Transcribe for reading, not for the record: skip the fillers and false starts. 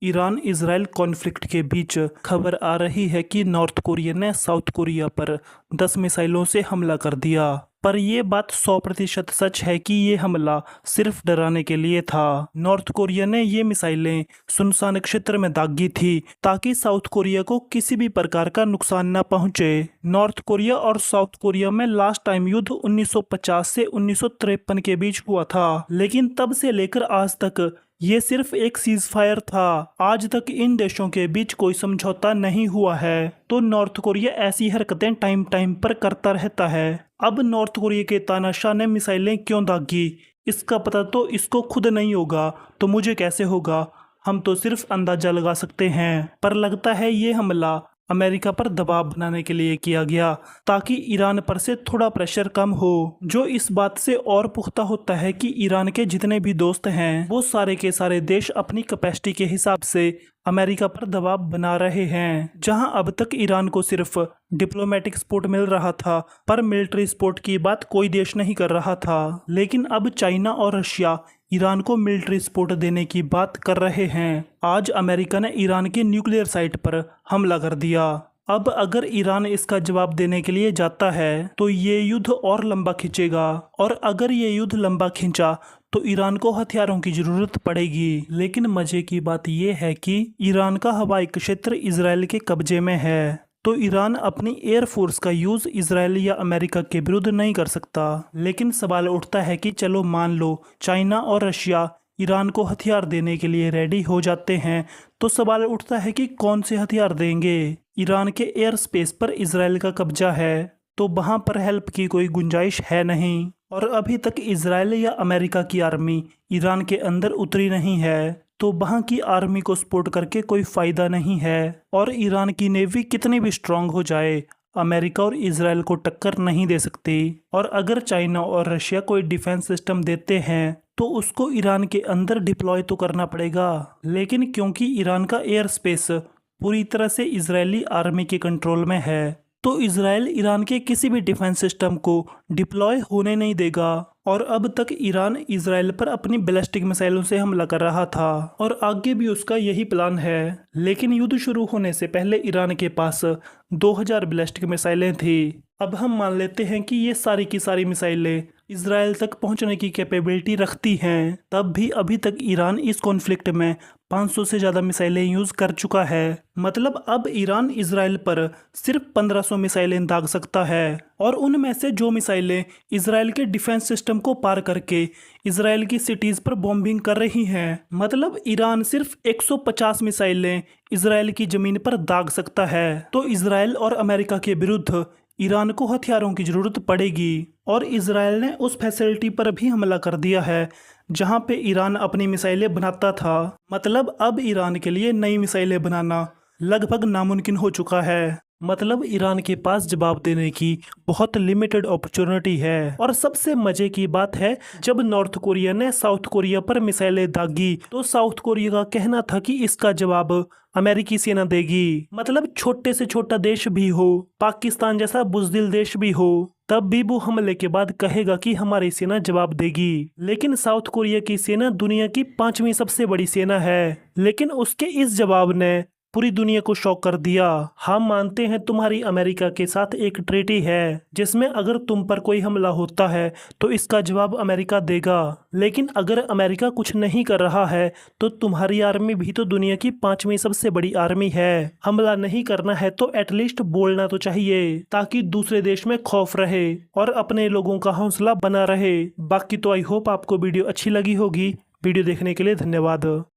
Iran Israel conflict के बीच खबर आ रही है कि नॉर्थ कोरिया ने साउथ कोरिया पर 10 मिसाइलों से हमला कर दिया। पर यह बात 100% सच है कि ये हमला सिर्फ डराने के लिए था। नॉर्थ कोरिया ने ये मिसाइलें सुनसान क्षेत्र में दागी थी ताकि साउथ कोरिया को किसी भी प्रकार का नुकसान न पहुंचे। नॉर्थ कोरिया और साउथ कोरिया में लास्ट टाइम युद्ध 1950 से 1953 के बीच हुआ था, लेकिन तब से लेकर आज तक ये सिर्फ एक सीज फायर था। आज तक इन देशों के बीच कोई समझौता नहीं हुआ है, तो नॉर्थ कोरिया ऐसी हरकतें टाइम टाइम पर करता रहता है। अब नॉर्थ कोरिया के तानाशाह ने मिसाइलें क्यों दागी, इसका पता तो इसको खुद नहीं होगा, तो मुझे कैसे होगा। हम तो सिर्फ अंदाजा लगा सकते हैं, पर लगता है ये हमला अमेरिका पर दबाव बनाने के लिए किया गया ताकि ईरान पर से थोड़ा प्रेशर कम हो, जो इस बात से और पुख्ता होता है कि ईरान के जितने भी दोस्त हैं वो सारे के सारे देश अपनी कैपेसिटी के हिसाब से अमेरिका पर दबाव बना रहे हैं। जहां अब तक ईरान को सिर्फ डिप्लोमेटिक सपोर्ट मिल रहा था, पर मिलिट्री सपोर्ट की बात कोई देश नहीं कर रहा था, लेकिन अब चाइना और रशिया ईरान को मिलिट्री सपोर्ट देने की बात कर रहे हैं। आज अमेरिका ने ईरान की न्यूक्लियर साइट पर हमला कर दिया। अब अगर ईरान इसका जवाब देने के लिए जाता है तो ये युद्ध और लंबा खींचेगा, और अगर ये युद्ध लंबा खींचा तो ईरान को हथियारों की जरूरत पड़ेगी। लेकिन मजे की बात यह है कि ईरान का हवाई क्षेत्र इजराइल के कब्जे में है, तो ईरान अपनी एयरफोर्स का यूज इजराइल या अमेरिका के विरुद्ध नहीं कर सकता। लेकिन सवाल उठता है कि चलो मान लो चाइना और रशिया ईरान को हथियार देने के लिए रेडी हो जाते हैं, तो सवाल उठता है कि कौन से हथियार देंगे। ईरान के एयर स्पेस पर इजराइल का कब्जा है, तो वहां पर हेल्प की कोई गुंजाइश है नहीं, और अभी तक इजराइल या अमेरिका की आर्मी ईरान के अंदर उतरी नहीं है, तो वहां की आर्मी को सपोर्ट करके कोई फायदा नहीं है। और ईरान की नेवी कितनी भी स्ट्रांग हो जाए, अमेरिका और इजराइल को टक्कर नहीं दे सकती। और अगर चाइना और रशिया कोई डिफेंस सिस्टम देते हैं तो उसको ईरान के अंदर डिप्लॉय तो करना पड़ेगा, लेकिन क्योंकि ईरान का एयर स्पेस पूरी तरह से इजरायली आर्मी के कंट्रोल में है, तो इजराइल ईरान के किसी भी डिफेंस सिस्टम को डिप्लॉय होने नहीं देगा। और अब तक ईरान इजराइल पर अपनी बैलिस्टिक मिसाइलों से हमला कर रहा था, और आगे भी उसका यही प्लान है। लेकिन युद्ध शुरू होने से पहले ईरान के पास 2000 बैलिस्टिक मिसाइलें थी। अब हम मान लेते हैं कि ये सारी की सारी मिसाइलें इजराइल तक पहुंचने की कैपेबिलिटी रखती हैं, तब भी अभी तक ईरान इस कॉन्फ्लिक्ट में 500 से ज़्यादा मिसाइलें यूज़ कर चुका है। मतलब अब ईरान इजराइल पर सिर्फ 1500 मिसाइलें दाग सकता है, और उनमें से जो मिसाइलें इजराइल के डिफेंस सिस्टम को पार करके इजराइल की सिटीज़ पर बॉम्बिंग कर रही हैं। मतलब ईरान सिर्फ 150 मिसाइलें इजराइल की ज़मीन पर दाग सकता है। तो इजराइल और अमेरिका के विरुद्ध ईरान को हथियारों की ज़रूरत पड़ेगी, और इजराइल ने उस फैसिलिटी पर भी हमला कर दिया है जहां पे ईरान अपनी मिसाइलें बनाता था। मतलब अब ईरान के लिए नई मिसाइलें बनाना लगभग नामुमकिन हो चुका है। मतलब ईरान के पास जवाब देने की बहुत लिमिटेड अपॉर्चुनिटी है। और सबसे मजे की बात है, जब नॉर्थ कोरिया ने साउथ कोरिया पर मिसाइलें दागी तो साउथ कोरिया का कहना था कि इसका जवाब अमेरिकी सेना देगी। मतलब छोटे से छोटा देश भी हो, पाकिस्तान जैसा बुजदिल देश भी हो, तब भी वो हमले के बाद कहेगा कि हमारी सेना जवाब देगी। लेकिन साउथ कोरिया की सेना दुनिया की 5वीं सबसे बड़ी सेना है, लेकिन उसके इस जवाब ने पूरी दुनिया को शॉक कर दिया। हम मानते हैं तुम्हारी अमेरिका के साथ एक ट्रीटी है जिसमें अगर तुम पर कोई हमला होता है तो इसका जवाब अमेरिका देगा, लेकिन अगर अमेरिका कुछ नहीं कर रहा है तो तुम्हारी आर्मी भी तो दुनिया की 5वीं सबसे बड़ी आर्मी है। हमला नहीं करना है तो एटलीस्ट बोलना तो चाहिए, ताकि दूसरे देश में खौफ रहे और अपने लोगों का हौसला बना रहे। बाकी तो आई होप आपको वीडियो अच्छी लगी होगी। वीडियो देखने के लिए धन्यवाद।